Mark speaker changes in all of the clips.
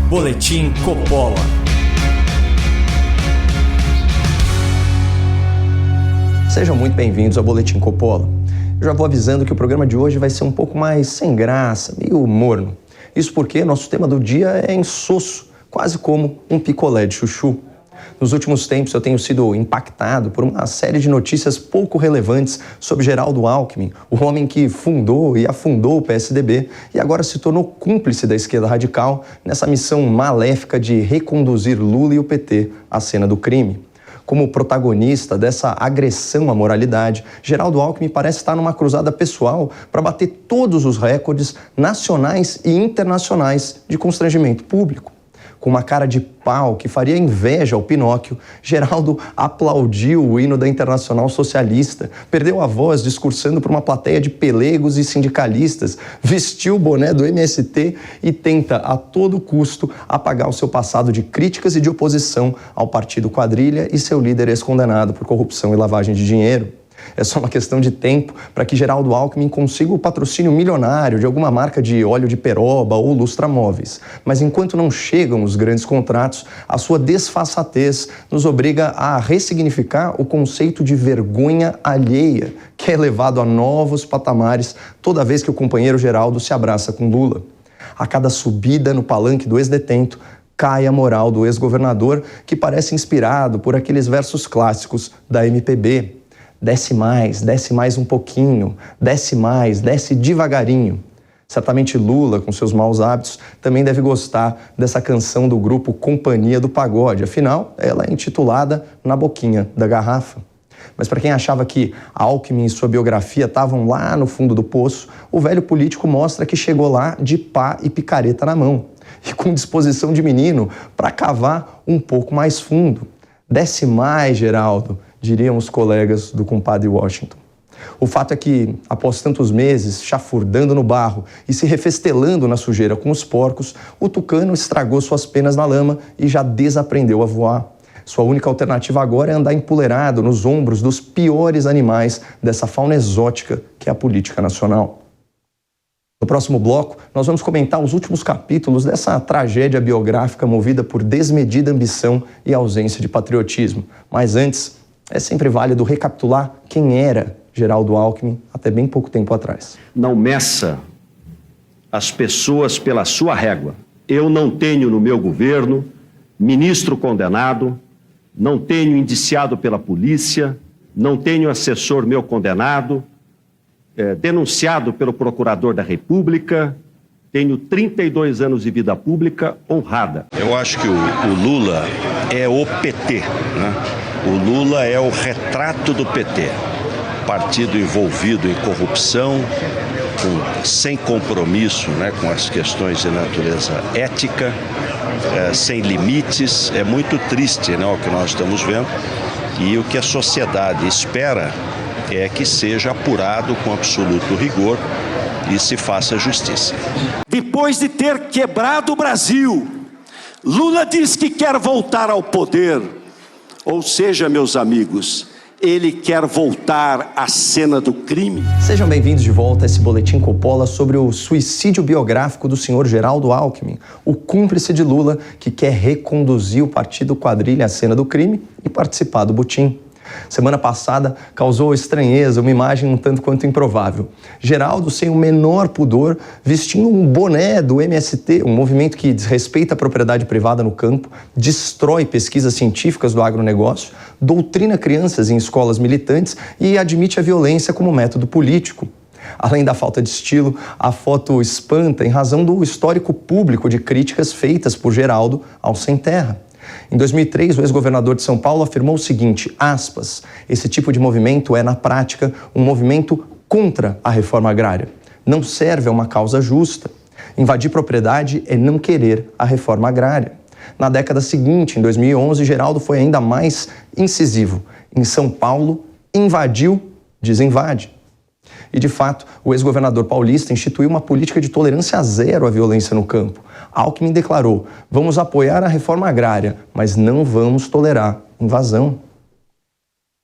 Speaker 1: Boletim Coppola.
Speaker 2: Sejam muito bem-vindos ao Boletim Coppola. Eu já vou avisando que o programa de hoje vai ser um pouco mais sem graça, meio morno. Isso porque nosso tema do dia é insosso, quase como um picolé de chuchu. Nos últimos tempos eu tenho sido impactado por uma série de notícias pouco relevantes sobre Geraldo Alckmin, o homem que fundou e afundou o PSDB e agora se tornou cúmplice da esquerda radical nessa missão maléfica de reconduzir Lula e o PT à cena do crime. Como protagonista dessa agressão à moralidade, Geraldo Alckmin parece estar numa cruzada pessoal para bater todos os recordes nacionais e internacionais de constrangimento público. Com uma cara de pau que faria inveja ao Pinóquio, Geraldo aplaudiu o hino da Internacional Socialista, perdeu a voz discursando para uma plateia de pelegos e sindicalistas, vestiu o boné do MST e tenta, a todo custo, apagar o seu passado de críticas e de oposição ao partido Quadrilha e seu líder ex-condenado por corrupção e lavagem de dinheiro. É só uma questão de tempo para que Geraldo Alckmin consiga o patrocínio milionário de alguma marca de óleo de peroba ou lustramóveis. Mas enquanto não chegam os grandes contratos, a sua desfaçatez nos obriga a ressignificar o conceito de vergonha alheia, que é levado a novos patamares toda vez que o companheiro Geraldo se abraça com Lula. A cada subida no palanque do ex-detento, cai a moral do ex-governador, que parece inspirado por aqueles versos clássicos da MPB. Desce mais um pouquinho, desce devagarinho. Certamente Lula, com seus maus hábitos, também deve gostar dessa canção do grupo Companhia do Pagode. Afinal, ela é intitulada Na Boquinha da Garrafa. Mas para quem achava que Alckmin e sua biografia estavam lá no fundo do poço, o velho político mostra que chegou lá de pá e picareta na mão e com disposição de menino para cavar um pouco mais fundo. Desce mais, Geraldo, diriam os colegas do compadre Washington. O fato é que, após tantos meses chafurdando no barro e se refestelando na sujeira com os porcos, o tucano estragou suas penas na lama e já desaprendeu a voar. Sua única alternativa agora é andar empoleirado nos ombros dos piores animais dessa fauna exótica que é a política nacional. No próximo bloco, nós vamos comentar os últimos capítulos dessa tragédia biográfica movida por desmedida ambição e ausência de patriotismo. Mas antes, é sempre válido recapitular quem era Geraldo Alckmin até bem pouco tempo atrás.
Speaker 3: Não meça as pessoas pela sua régua. Eu não tenho no meu governo ministro condenado, não tenho indiciado pela polícia, não tenho assessor meu condenado, denunciado pelo procurador da República, tenho 32 anos de vida pública honrada.
Speaker 4: Eu acho que o Lula é o PT, né? O Lula é o retrato do PT. Partido envolvido em corrupção, sem compromisso, né, com as questões de natureza ética, sem limites. É muito triste, né, o que nós estamos vendo. E o que a sociedade espera é que seja apurado com absoluto rigor e se faça justiça.
Speaker 5: Depois de ter quebrado o Brasil, Lula diz que quer voltar ao poder. Ou seja, meus amigos, ele quer voltar à cena do crime.
Speaker 2: Sejam bem-vindos de volta a esse Boletim Coppola sobre o suicídio biográfico do senhor Geraldo Alckmin, o cúmplice de Lula que quer reconduzir o partido Quadrilha à cena do crime e participar do butim. Semana passada causou estranheza uma imagem um tanto quanto improvável. Geraldo, sem o menor pudor, vestindo um boné do MST, um movimento que desrespeita a propriedade privada no campo, destrói pesquisas científicas do agronegócio, doutrina crianças em escolas militantes e admite a violência como método político. Além da falta de estilo, a foto espanta em razão do histórico público de críticas feitas por Geraldo ao sem terra. Em 2003, o ex-governador de São Paulo afirmou o seguinte, aspas, esse tipo de movimento é, na prática, um movimento contra a reforma agrária. Não serve a uma causa justa. Invadir propriedade é não querer a reforma agrária. Na década seguinte, em 2011, Geraldo foi ainda mais incisivo. Em São Paulo, invadiu, desinvade. E, de fato, o ex-governador paulista instituiu uma política de tolerância zero à violência no campo. Alckmin declarou, vamos apoiar a reforma agrária, mas não vamos tolerar invasão.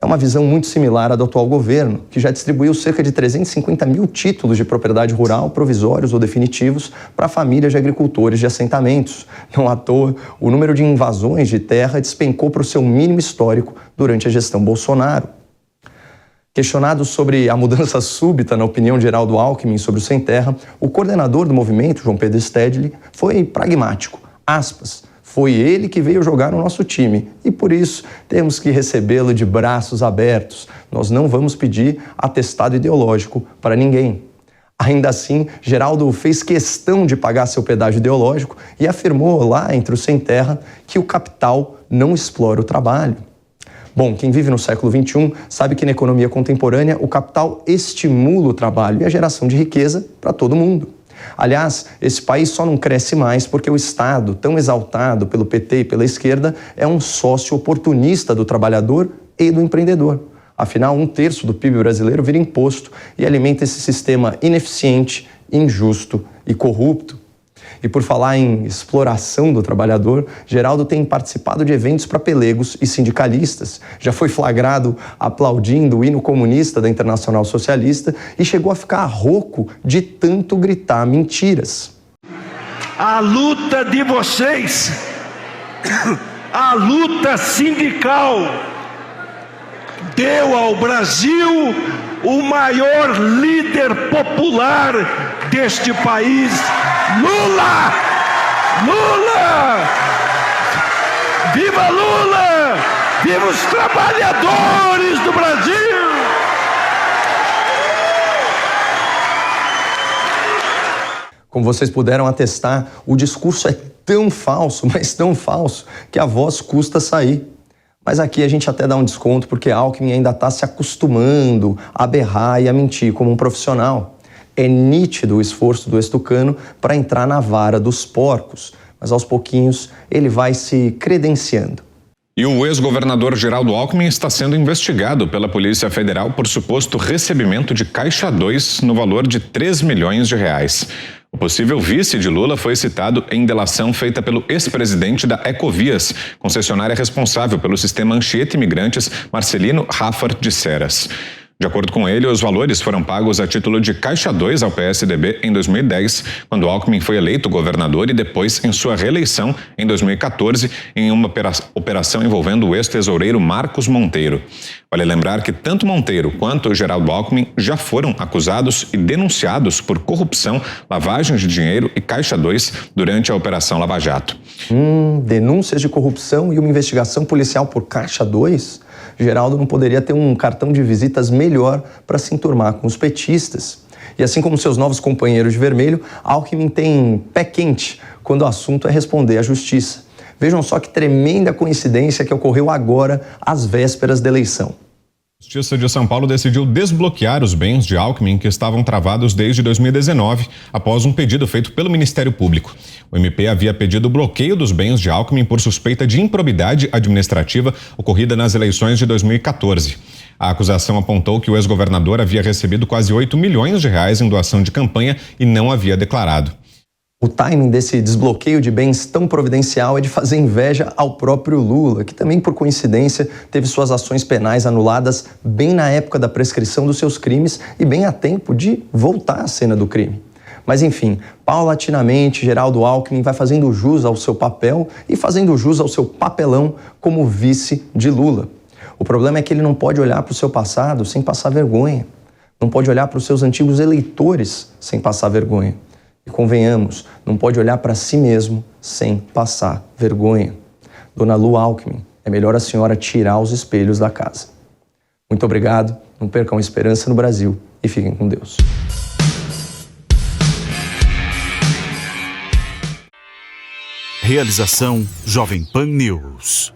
Speaker 2: É uma visão muito similar à do atual governo, que já distribuiu cerca de 350 mil títulos de propriedade rural, provisórios ou definitivos, para famílias de agricultores de assentamentos. Não à toa, o número de invasões de terra despencou para o seu mínimo histórico durante a gestão Bolsonaro. Questionado sobre a mudança súbita na opinião de Geraldo Alckmin sobre o Sem Terra, o coordenador do movimento, João Pedro Stedley, foi pragmático. Aspas, foi ele que veio jogar no nosso time e por isso temos que recebê-lo de braços abertos. Nós não vamos pedir atestado ideológico para ninguém. Ainda assim, Geraldo fez questão de pagar seu pedágio ideológico e afirmou lá entre o Sem Terra que o capital não explora o trabalho. Bom, quem vive no século XXI sabe que na economia contemporânea o capital estimula o trabalho e a geração de riqueza para todo mundo. Aliás, esse país só não cresce mais porque o Estado, tão exaltado pelo PT e pela esquerda, é um sócio oportunista do trabalhador e do empreendedor. Afinal, 1/3 do PIB brasileiro vira imposto e alimenta esse sistema ineficiente, injusto e corrupto. E por falar em exploração do trabalhador, Geraldo tem participado de eventos para pelegos e sindicalistas. Já foi flagrado aplaudindo o hino comunista da Internacional Socialista e chegou a ficar rouco de tanto gritar mentiras.
Speaker 1: A luta de vocês, a luta sindical, deu ao Brasil o maior líder popular deste país, Lula! Lula! Viva Lula! Viva os trabalhadores do Brasil!
Speaker 2: Como vocês puderam atestar, o discurso é tão falso, mas tão falso, que a voz custa sair. Mas aqui a gente até dá um desconto porque Alckmin ainda está se acostumando a berrar e a mentir como um profissional. É nítido o esforço do ex-tucano para entrar na vara dos porcos, mas aos pouquinhos ele vai se credenciando.
Speaker 6: E o ex-governador Geraldo Alckmin está sendo investigado pela Polícia Federal por suposto recebimento de Caixa 2 no valor de 3 milhões de reais. O possível vice de Lula foi citado em delação feita pelo ex-presidente da Ecovias, concessionária responsável pelo sistema Anchieta Imigrantes, Marcelino Raffard de Ceras. De acordo com ele, os valores foram pagos a título de Caixa 2 ao PSDB em 2010, quando Alckmin foi eleito governador e depois em sua reeleição em 2014, em uma operação envolvendo o ex-tesoureiro Marcos Monteiro. Vale lembrar que tanto Monteiro quanto o Geraldo Alckmin já foram acusados e denunciados por corrupção, lavagem de dinheiro e Caixa 2 durante a Operação Lava Jato.
Speaker 2: Denúncias de corrupção e uma investigação policial por Caixa 2? Geraldo não poderia ter um cartão de visitas melhor para se enturmar com os petistas. E assim como seus novos companheiros de vermelho, Alckmin tem pé quente quando o assunto é responder à justiça. Vejam só que tremenda coincidência que ocorreu agora, às vésperas da eleição.
Speaker 6: A Justiça de São Paulo decidiu desbloquear os bens de Alckmin que estavam travados desde 2019, após um pedido feito pelo Ministério Público. O MP havia pedido o bloqueio dos bens de Alckmin por suspeita de improbidade administrativa ocorrida nas eleições de 2014. A acusação apontou que o ex-governador havia recebido quase 8 milhões de reais em doação de campanha e não havia declarado.
Speaker 2: O timing desse desbloqueio de bens tão providencial é de fazer inveja ao próprio Lula, que também, por coincidência, teve suas ações penais anuladas bem na época da prescrição dos seus crimes e bem a tempo de voltar à cena do crime. Mas, enfim, paulatinamente, Geraldo Alckmin vai fazendo jus ao seu papel e fazendo jus ao seu papelão como vice de Lula. O problema é que ele não pode olhar para o seu passado sem passar vergonha. Não pode olhar para os seus antigos eleitores sem passar vergonha. E convenhamos, não pode olhar para si mesmo sem passar vergonha. Dona Lu Alckmin, é melhor a senhora tirar os espelhos da casa. Muito obrigado, não percam a esperança no Brasil e fiquem com Deus.
Speaker 7: Realização Jovem Pan News.